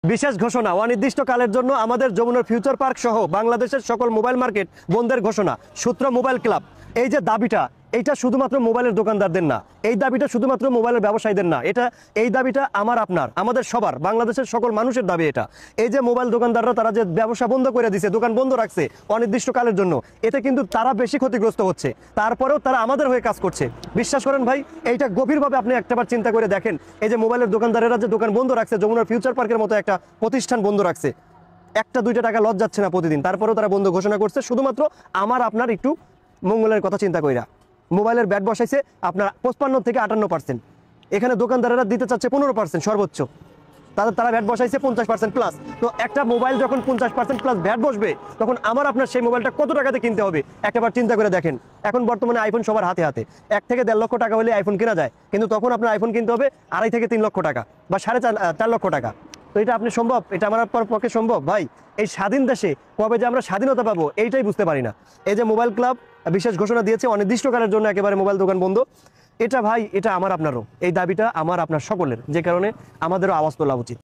বিশেষ ঘোষণা, অনির্দিষ্টকালের জন্য আমাদের যমুনার ফিউচার পার্ক সহ বাংলাদেশের সকল মোবাইল মার্কেট বন্ধের ঘোষণা। সূত্র মোবাইল ক্লাব। এই যে দাবিটা, এইটা শুধুমাত্র মোবাইলের দোকানদারদের না, এই দাবিটা শুধুমাত্র মোবাইলের ব্যবসায়ীদের না, এই দাবিটা আমার আপনার আমাদের সবার, বাংলাদেশের সকল মানুষের দাবি এটা। এই যে মোবাইল দোকানদাররা তারা যে ব্যবসা বন্ধ করে দিছে, দোকান বন্ধ রাখছে অনির্দিষ্টকালের জন্য, এতে কিন্তু তারা বেশি ক্ষতিগ্রস্ত হচ্ছে, তারপরেও তারা আমাদের হয়ে কাজ করছে। বিশ্বাস করেন ভাই, এইটা গভীরভাবে আপনি একটাবার চিন্তা করে দেখেন। এই যে মোবাইলের দোকানদারেরা যে দোকান বন্ধ রাখছে, যমুনার ফিউচার পার্কের মতো একটা প্রতিষ্ঠান বন্ধ রাখছে, একটা দুইটা টাকা লস যাচ্ছে না প্রতিদিন, তারপরেও তারা বন্ধ ঘোষণা করছে শুধুমাত্র আমার আপনার একটু মঙ্গলের কথা চিন্তা কইরা। মোবাইলের ব্যাট বসাইছে আপনার 55 থেকে 58%, এখানে দোকানদারেরা দিতে চাচ্ছে 15% সর্বোচ্চ, তারা ভ্যাট বসাইছে 50% প্লাস। তো একটা মোবাইল যখন 50% প্লাস ভ্যাট বসবে, তখন আমার আপনার সেই মোবাইলটা কত টাকাতে কিনতে হবে একবার চিন্তা করে দেখেন। এখন বর্তমানে আইফোন সবার হাতে হাতে, 1 থেকে 1.5 লক্ষ টাকা হলে আইফোন কেনা যায়, কিন্তু তখন আপনার আইফোন কিনতে হবে 2.5 থেকে 3 লক্ষ টাকা বা 4.5 লক্ষ টাকা। তো এটা আপনি সম্ভব? এটা আমার পক্ষে সম্ভব? ভাই, এই স্বাধীন দেশে কবে যে আমরা স্বাধীনতা পাবো এইটাই বুঝতে পারি না। এই যে মোবাইল ক্লাব বিশেষ ঘোষণা দিয়েছে অনির্দিষ্টকালের জন্য একেবারে মোবাইল দোকান বন্ধ, এটা ভাই, এটা আমার আপনারও, এই দাবিটা আমার আপনার সকলের, যে কারণে আমাদেরও আওয়াজ তোলা উচিত।